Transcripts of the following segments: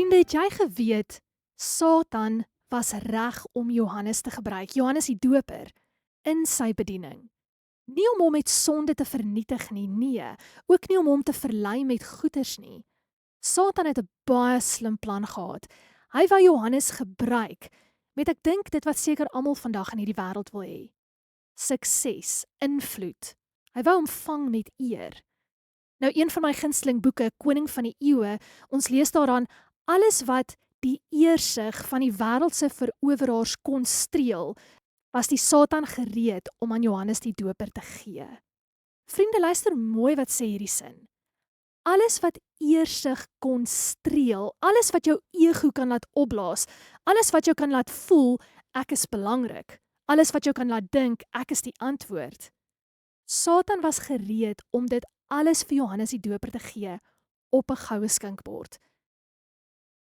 Vriende, het jy geweet, Satan was reg om Johannes te gebruik, Johannes die Doper, in sy bediening. Nie om hom met sonde te vernietig nie, nee, ook nie om hom te verlei met goeders nie. Satan het 'n baie slim plan gehad. Hy wou Johannes gebruik, met ek dink dit wat seker almal vandag in hierdie wêreld wil hê. Sukses, invloed. Hy wou hom vang met eer. Nou een van my gunsteling boeke, Koning van die Eeue, ons lees daaraan, alles wat die eersig van die wêreldse veroweraars kon streel, was die Satan gereed om aan Johannes die Doper te gee. Vriende, luister mooi wat sê hierdie sin. Alles wat eersig kon streel, alles wat jou ego kan laat opblaas, alles wat jou kan laat voel, ek is belangrik, alles wat jou kan laat dink, ek is die antwoord. Satan was gereed om dit alles vir Johannes die Doper te gee op 'n goue skinkbord.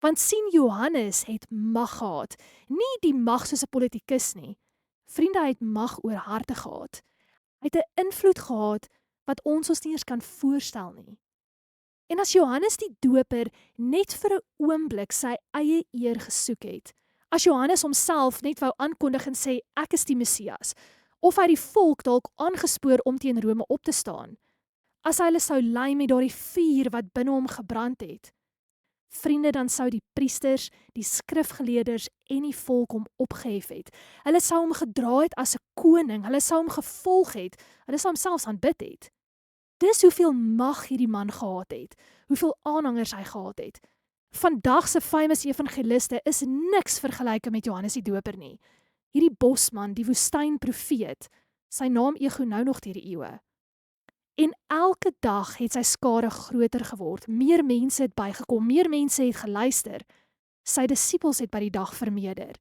Want sien, Johannes het mag gehad, nie die mag soos 'n politikus nie. Vriende, hy het mag oor harte gehad. Hy het 'n invloed gehad wat ons nie eens kan voorstel nie. En as Johannes die Doper net vir 'n oomblik sy eie eer gesoek het, as Johannes homself net wou aankondig en sê ek is die Messias, of hy die volk dalk aangespoor om teen Rome op te staan, as hy hulle sou lei met daardie vuur wat binne hom gebrand het, vriende, dan sou die priesters, die skrifgeleerders en die volk hom opgehef het. Hulle sou hom gedra het as 'n koning, hulle sou hom gevolg het, hulle sou hom selfs aanbid het. Dis hoeveel mag hierdie man gehad het, hoeveel aanhangers hy gehad het. Vandag se famous evangeliste is niks vergelyke met Johannes die Doper nie. Hierdie bosman, die woestynprofeet, sy naam ego nou nog deur die eeue. En elke dag het sy skare groter geword, meer mense het bygekom, meer mense het geluister, sy disippels het by die dag vermeerder.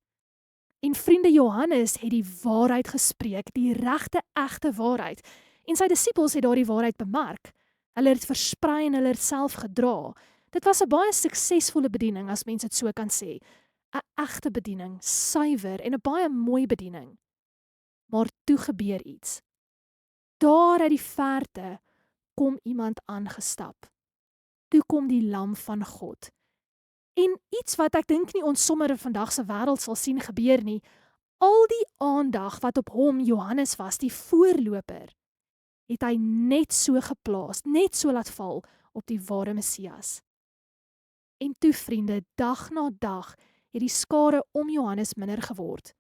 En vriende, Johannes het die waarheid gespreek, die regte, egte waarheid, en sy disippels het daardie waarheid bemerk, hulle het versprei en hulle het self gedra. Dit was 'n baie suksesvolle bediening, as mens dit so kan sê, 'n egte bediening, suiwer en 'n baie mooi bediening. Maar toe gebeur iets. Daar uit die verte kom iemand aangestap. Toe kom die lam van God. En iets wat ek dink nie ons sommer in vandag se wêreld sal sien gebeur nie, al die aandag wat op hom, Johannes was, die voorloper, het hy net so geplaas, net so laat val op die ware Messias. En toe, vriende, dag na dag het die skare om Johannes minder geword.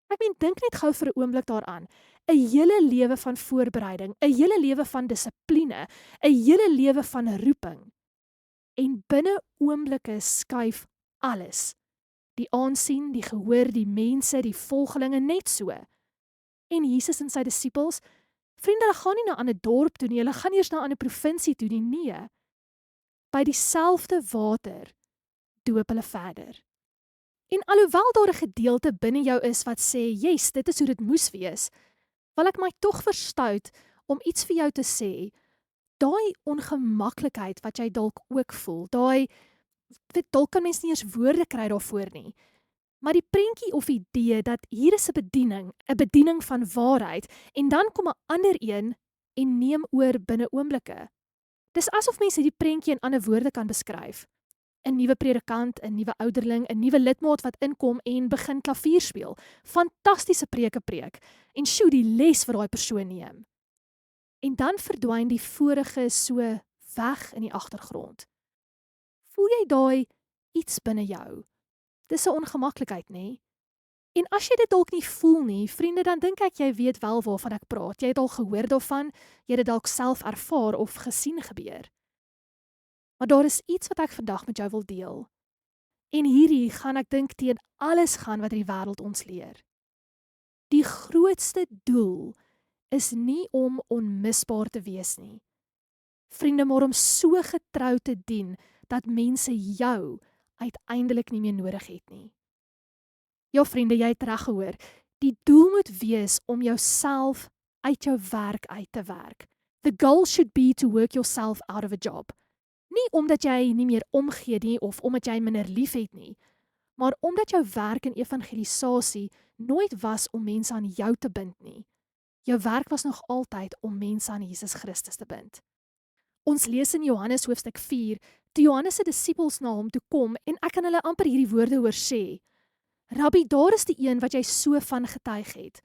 Ek meen, dink net gou vir 'n oomblik daaraan. 'n Hele lewe van voorbereiding, 'n hele lewe van dissipline, 'n hele lewe van roeping. En binne oomblikke skuif alles. Die aansien, die gehoor, die mense, die volgelinge net so. En Jesus en sy disippels, vriende, hulle gaan nie na 'n ander dorp toe nie, hulle gaan eers na 'n ander provinsie toe nie, nee. By dieselfde water doop hulle verder. En alhoewel daar 'n gedeelte binne jou is wat sê, yes, dit is hoe dit moes wees, wil ek my tog verstout om iets vir jou te sê, daai ongemaklikheid wat jy dalk ook voel, dalk kan mens nie eens woorde kry daarvoor nie, maar die prentjie of idee dat hier is 'n bediening van waarheid, en dan kom 'n ander een en neem oor binne oomblikke. Dis asof mense die prentjie in ander woorde kan beskryf. 'n Nuwe predikant, 'n nuwe ouderling, 'n nuwe lidmaat wat inkom en begin klavier speel. Fantastiese preek. En sjoe, die les wat daai persoon neem. En dan verdwyn die vorige so weg in die agtergrond. Voel jy daai iets binne jou? Dis 'n ongemaklikheid, nê? En as jy dit dalk nie voel nie, vriende, dan dink ek jy weet wel waarvan ek praat. Jy het al gehoor daarvan, jy het dit dalk self ervaar of gesien gebeur. Maar daar is iets wat ek vandag met jou wil deel. En hierdie gaan ek dink teen alles gaan wat die wêreld ons leer. Die grootste doel is nie om onmisbaar te wees nie. Vriende, maar om so getrou te dien, dat mense jou uiteindelik nie meer nodig het nie. Ja, vriende, jy het reg gehoor. Die doel moet wees om jouself uit jou werk uit te werk. The goal should be to work yourself out of a job. Nie omdat jy nie meer omgee nie, of omdat jy minder lief het nie, maar omdat jou werk in evangelisasie nooit was om mense aan jou te bind nie. Jou werk was nog altyd om mense aan Jesus Christus te bind. Ons lees in Johannes hoofstuk 4, toe Johannes se disippels na hom toe kom en ek kan hulle amper hierdie woorde hoor sê: Rabbi, daar is die een wat jy so van getuig het.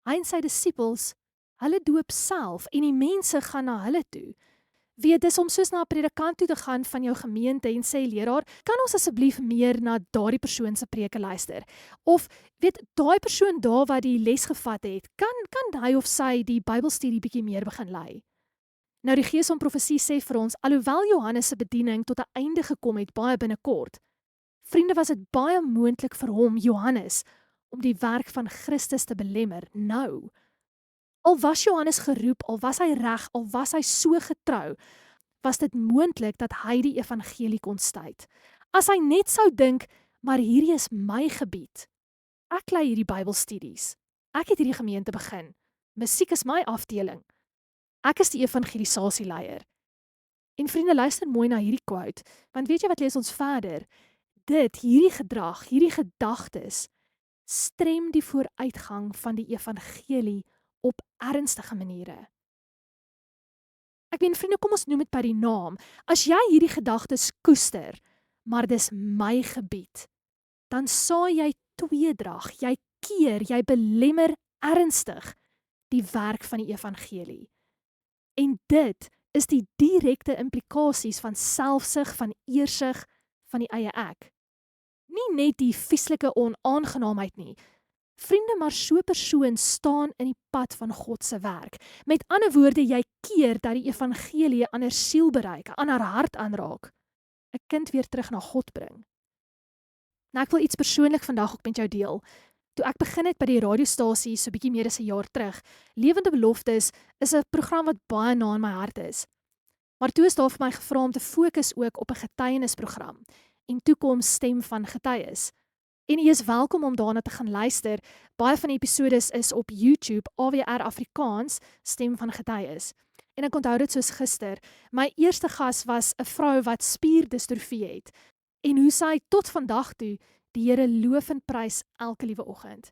Hy en sy disippels, hulle doop self en die mense gaan na hulle toe. Weet, dis om soos na 'n predikant toe te gaan van jou gemeente en sê, leraar, kan ons asseblief meer na daardie persoon se preke luister? Of, weet, daai persoon daar wat die les gevat het, kan hy of sy die Bybelstudie bietjie meer begin lei? Nou die Gees van Profesie sê vir ons, alhoewel Johannes se bediening tot 'n einde gekom het baie binnekort, vriende, was dit baie moontlik vir hom, Johannes, om die werk van Christus te belemmer nou. Al was Johannes geroep, al was hy reg, al was hy so getrou, was dit moontlik dat hy die evangelie kon stuit. As hy net sou dink, maar hierdie is my gebied. Ek lei hierdie Bybelstudies. Ek het hierdie gemeente begin. Musiek is my afdeling. Ek is die evangelisasieleier. En vriende, luister mooi na hierdie quote, want weet jy wat lees ons verder? Hierdie gedrag, hierdie gedagtes, strem die vooruitgang van die evangelie op ernstige maniere. Ek meen, vriende, kom ons noem dit by die naam. As jy hierdie gedagtes koester, maar dis my gebied, dan saai jy tweedrag, jy keer, jy belemmer ernstig die werk van die evangelie. En dit is die direkte implikasies van selfsug, van eersug, van die eie ek. Nie net die vieslike onaangenaamheid nie. Vriende, maar so 'n persoon staan in die pad van God se werk. Met ander woorde, jy keer dat die evangelie 'n ander siel bereik, 'n ander hart aanraak, 'n kind weer terug na God bring. Nou, ek wil iets persoonlik vandag ook met jou deel. Toe ek begin het by die radiostasie so bietjie meer as 'n jaar terug, Lewende Beloftes is 'n program wat baie na in my hart is. Maar toe is daar vir my gevra om te fokus ook op 'n getuienisprogram en toekoms Stem van Getuies. En jy is welkom om daarna te gaan luister. Baie van die episodes is op YouTube, AWR Afrikaans, Stem van Getuies. En ek onthou dit soos gister. My eerste gas was 'n vrou wat spierdistrofie het. En hoe sy tot vandag toe die Here loof en prys elke liewe oggend.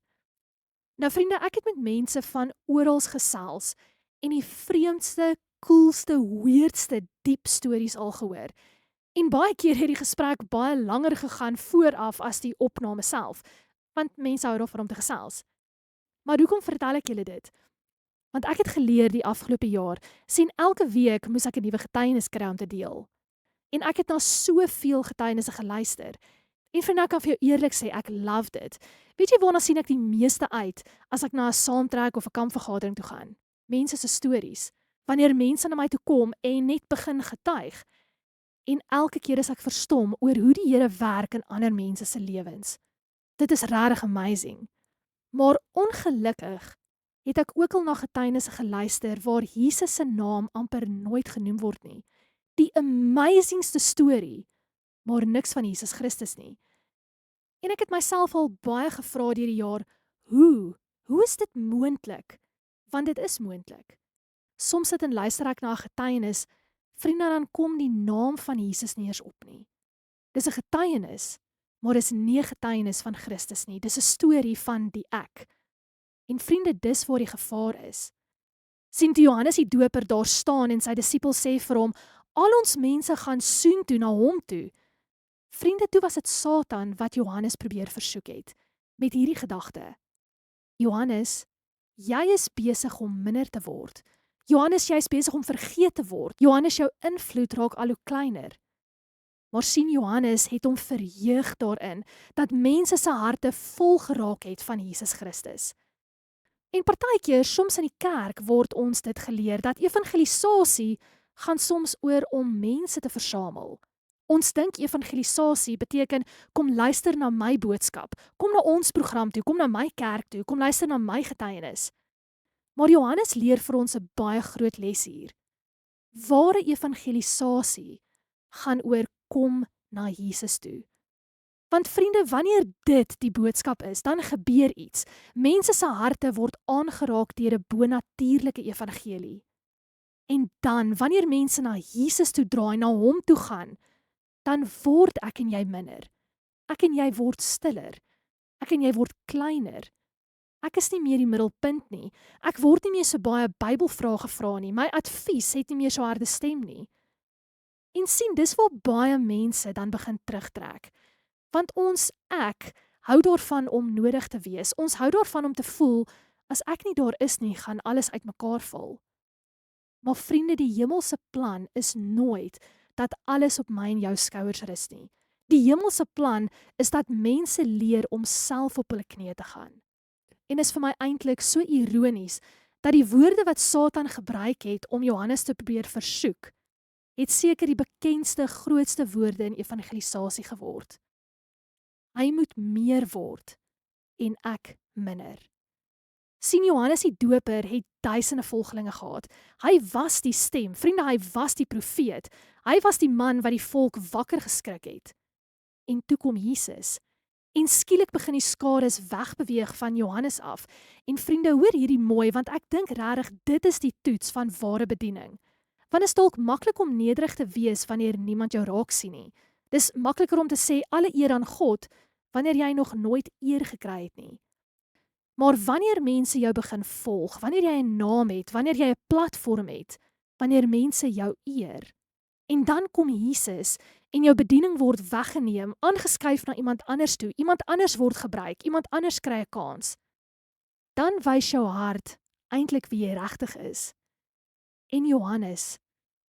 Nou vriende, ek het met mense van oral gesels en die vreemdste, coolste, weirdste, diep stories al gehoor. En baie keer het die gesprek baie langer gegaan vooraf as die opname self, want mense hou daarvan om te gesels. Maar hoekom vertel ek julle dit? Want ek het geleer die afgelope jaar, sien elke week moes ek 'n nuwe getuienis kry om te deel. En ek het na soveel getuienisse geluister. En vir nou kan vir jou eerlik sê, ek love dit. Weet jy waarna sien ek die meeste uit as ek na 'n saamtrek of 'n kampvergadering toe gaan? Mense se stories. Wanneer mense na my toe kom en net begin getuig. En elke keer is ek verstom oor hoe die Here werk in ander mense se lewens. Dit is regtig amazing. Maar ongelukkig het ek ook al na getuienisse geluister waar Jesus se naam amper nooit genoem word nie. Die amazingste storie, maar niks van Jesus Christus nie. En ek het myself al baie gevra deur die jaar, hoe is dit moontlik? Want dit is moontlik. Soms sit en luister ek na 'n getuienis, vriende, dan kom die naam van Jesus nie eens op nie. Dis 'n getuienis, maar dis nie 'n getuienis van Christus nie. Dis 'n storie van die ek. En vriende, dis waar die gevaar is. Sien toe Johannes die Doper daar staan en sy disippels sê vir hom, al ons mense gaan soontoe na hom toe. Vriende, toe was dit Satan wat Johannes probeer versoek het, met hierdie gedagte. Johannes, jy is besig om minder te word. Johannes, jy is besig om vergeet te word. Johannes, jou invloed raak al hoe kleiner. Maar sien, Johannes het hom verheug daarin, dat mense se harte vol geraak het van Jesus Christus. En partykeer, soms in die kerk word ons dit geleer, dat evangelisasie gaan soms oor om mense te versamel. Ons dink evangelisasie beteken, kom luister na my boodskap, kom na ons program toe, kom na my kerk toe, kom luister na my getuienis. Maar Johannes leer vir ons 'n baie groot les hier. Ware evangelisasie gaan oor kom na Jesus toe. Want vriende, wanneer dit die boodskap is, dan gebeur iets. Mense se harte word aangeraak deur 'n bonatuurlike evangelie. En dan, wanneer mense na Jesus toe draai, na hom toe gaan, dan word ek en jy minder. Ek en jy word stiller. Ek en jy word kleiner. Ek is nie meer die middelpunt nie. Ek word nie meer so baie Bybelvrae gevra nie. My advies het nie meer so harde stem nie. En sien, dis waar baie mense dan begin terugtrek. Want ek hou daarvan om nodig te wees. Ons hou daarvan om te voel, as ek nie daar is nie, gaan alles uitmekaar val. Maar vriende, die hemelse plan is nooit dat alles op my en jou skouers rus nie. Die hemelse plan is dat mense leer om self op hulle knieë te gaan. En is vir my eintlik so ironies, dat die woorde wat Satan gebruik het om Johannes te probeer versoek, het seker die bekendste, grootste woorde in evangelisasie geword. Hy moet meer word en ek minder. Sien, Johannes die Doper het duisende volgelinge gehad. Hy was die stem, vriende, hy was die profeet. Hy was die man wat die volk wakker geskrik het. En toe kom Jesus. En skielik begin die skares wegbeweeg van Johannes af. En vriende, hoor hierdie mooi, want ek dink regtig dit is die toets van ware bediening. Want is dalk maklik om nederig te wees wanneer niemand jou raak sien nie. Dis makliker om te sê alle eer aan God wanneer jy nog nooit eer gekry het nie. Maar wanneer mense jou begin volg, wanneer jy 'n naam het, wanneer jy 'n platform het, wanneer mense jou eer, en dan kom Jesus en jou bediening word weggeneem, aangeskuif na iemand anders toe, iemand anders word gebruik, iemand anders kry 'n kans, dan wys jou hart eintlik wie jy regtig is. En Johannes,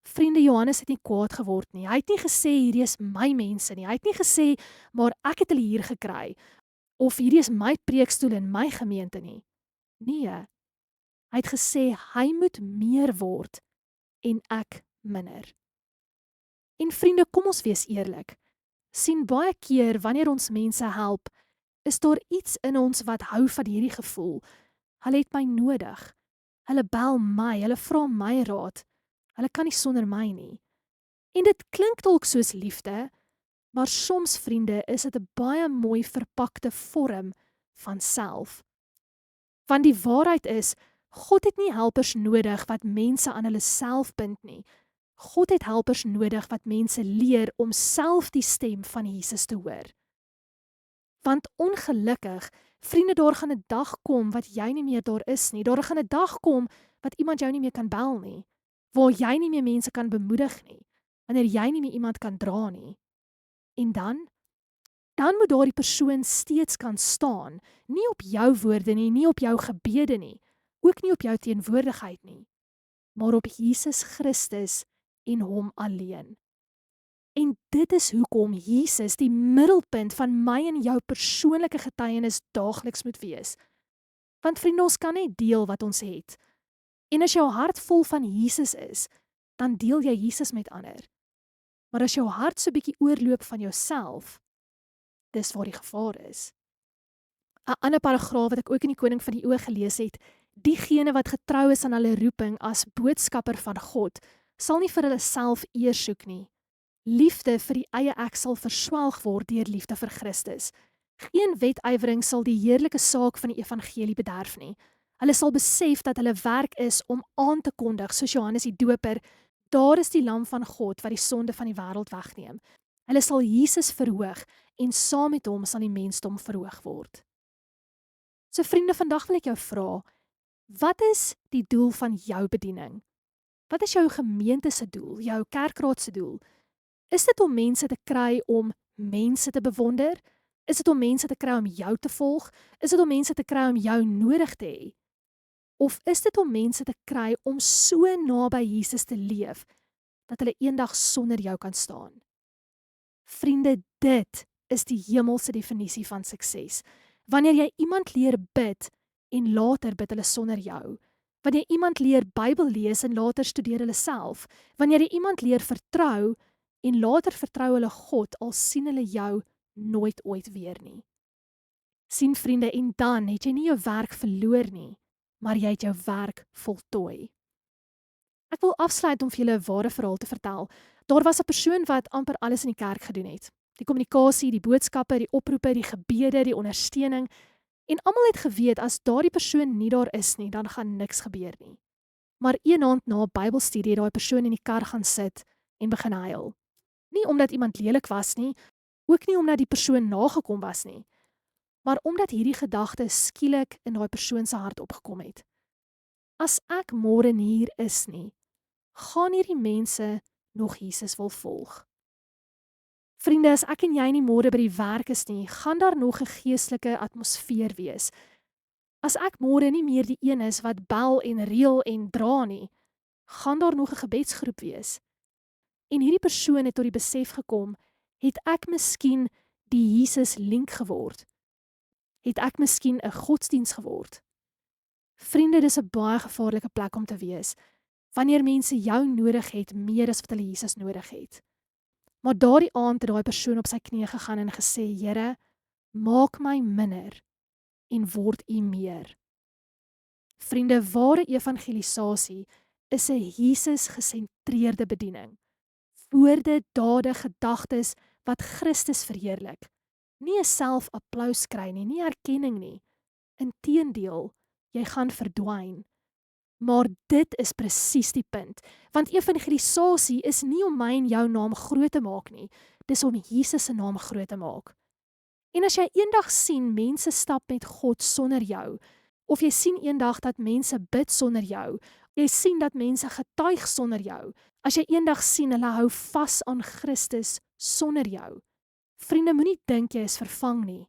vriende, Johannes het nie kwaad geword nie. Hy het nie gesê hierdie is my mense nie. Hy het nie gesê maar ek het hulle hier gekry of hierdie is my preekstoel in my gemeente nie. Nee. Hy het gesê hy moet meer word en ek minder. En vriende, kom ons wees eerlik. Sien, baie keer wanneer ons mense help, is daar iets in ons wat hou van hierdie gevoel. Hulle het my nodig. Hulle bel my, hulle vra my raad. Hulle kan nie sonder my nie. En dit klink dalk soos liefde, maar soms, vriende, is dit 'n baie mooi verpakte vorm van self. Want die waarheid is, God het nie helpers nodig wat mense aan hulle self bind nie. God het helpers nodig wat mense leer om self die stem van Jesus te hoor. Want ongelukkig, vriende, daar gaan 'n dag kom wat jy nie meer daar is nie. Daar gaan 'n dag kom wat iemand jou nie meer kan bel nie. Waar jy nie meer mense kan bemoedig nie. Wanneer jy nie meer iemand kan dra nie. En dan moet daardie persoon steeds kan staan. Nie op jou woorde nie, nie op jou gebede nie. Ook nie op jou teenwoordigheid nie. Maar op Jesus Christus en hom alleen. En dit is hoekom Jesus die middelpunt van my en jou persoonlike getuienis daagliks moet wees. Want vriende, ons kan net deel wat ons het. En as jou hart vol van Jesus is, dan deel jy Jesus met ander. Maar as jou hart so bietjie oorloop van jouself, dis waar die gevaar is. 'n Ander paragraaf wat ek ook in die Koning van die Oë gelees het, diegene wat getrou is aan hulle roeping as boodskapper van God, sal nie vir hulle self eer soek nie. Liefde vir die eie ek sal verswelg word deur liefde vir Christus. Geen wetywering sal die heerlike saak van die evangelie bederf nie. Hulle sal besef dat hulle werk is om aan te kondig, soos Johannes die Doper, daar is die lam van God wat die sonde van die wêreld wegneem. Hulle sal Jesus verhoog en saam met hom sal die mensdom verhoog word. So vriende, vandag wil ek jou vra, wat is die doel van jou bediening? Wat is jou gemeente se doel, jou kerkraad se doel? Is dit om mense te kry om mense te bewonder? Is dit om mense te kry om jou te volg? Is dit om mense te kry om jou nodig te hê? Of is dit om mense te kry om so naby Jesus te leef, dat hulle eendag sonder jou kan staan? Vriende, dit is die hemelse definisie van sukses. Wanneer jy iemand leer bid en later bid hulle sonder jou. Wanneer iemand leer Bybel lees en later studeer hulle self. Wanneer jy iemand leer vertrou en later vertrou hulle God al sien hulle jou nooit ooit weer nie. Sien vriende, en dan het jy nie jou werk verloor nie, maar jy het jou werk voltooi. Ek wil afsluit om vir julle 'n ware verhaal te vertel. Daar was 'n persoon wat amper alles in die kerk gedoen het. Die kommunikasie, die boodskappe, die oproepe, die gebede, die ondersteuning. En almal het geweet as daardie persoon nie daar is nie, dan gaan niks gebeur nie. Maar een aand na 'n Bybelstudie het daai persoon in die kar gaan sit en begin huil. Nie omdat iemand lelik was nie, ook nie omdat die persoon nagekom was nie, maar omdat hierdie gedagte skielik in daai persoon se hart opgekom het. As ek môre nie hier is nie, gaan hierdie mense nog Jesus wil volg. Vriende, as ek en jy nie môre by die werk is nie, gaan daar nog 'n geestelike atmosfeer wees. As ek môre nie meer die een is wat bel en reël en dra nie, gaan daar nog 'n gebedsgroep wees. En hierdie persoon het tot die besef gekom, het ek miskien die Jesus link geword? Het ek miskien 'n godsdiens geword? Vriende, dis 'n baie gevaarlike plek om te wees, wanneer mense jou nodig het meer as wat hulle Jesus nodig het. Maar daardie aand het daai persoon op sy knieë gegaan en gesê, Here, maak my minder en word U meer. Vriende, ware evangelisasie is 'n Jesus-gesentreerde bediening. Woorde, dade, gedagtes wat Christus verheerlik. Nie 'n self-applous kry nie erkenning nie. Inteendeel, jy gaan verdwyn. Maar dit is presies die punt, want evangelisasie is nie om my en jou naam groot te maak nie, dis om Jesus se naam groot te maak. En as jy eendag sien mense stap met God sonder jou, of jy sien eendag dat mense bid sonder jou, jy sien dat mense getuig sonder jou, as jy eendag sien hulle hou vas aan Christus sonder jou, vriende, moenie dink jy is vervang nie.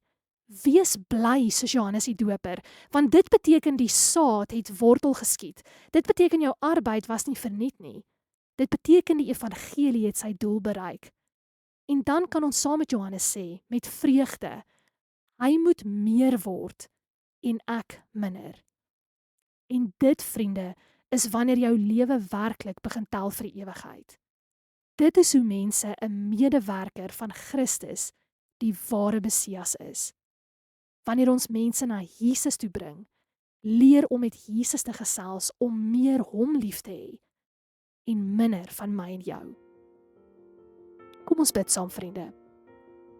Wees bly soos Johannes die Doper, want dit beteken die saad het wortel geskiet. Dit beteken jou arbeid was nie verniet nie. Dit beteken die evangelie het sy doel bereik. En dan kan ons saam met Johannes sê, met vreugde, hy moet meer word en ek minder. En dit, vriende, is wanneer jou lewe werklik begin tel vir die ewigheid. Dit is hoe mense 'n medewerker van Christus, die ware Messias is. Wanneer ons mense na Jesus toe bring, leer om met Jesus te gesels om meer hom lief te hê en minder van my en jou. Kom ons bid saam, vriende.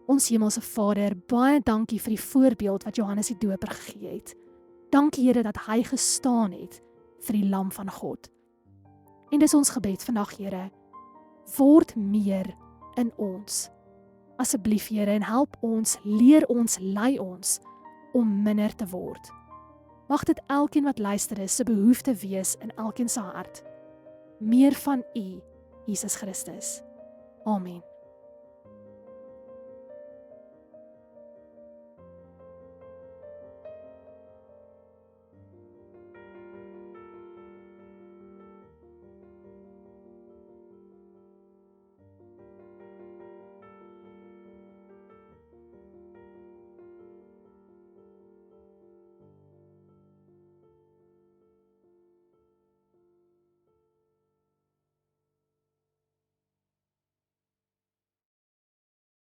Ons hemelse Vader, baie dankie vir die voorbeeld wat Johannes die Doper gegee het. Dankie Here dat hy gestaan het vir die lam van God. En dis ons gebed vandag, Here, word meer in ons. Asseblief Here, en help ons, leer ons, lei ons om minder te word. Mag dit elkeen wat luister is, se behoefte wees in elkeen se hart. Meer van U, Jesus Christus. Amen.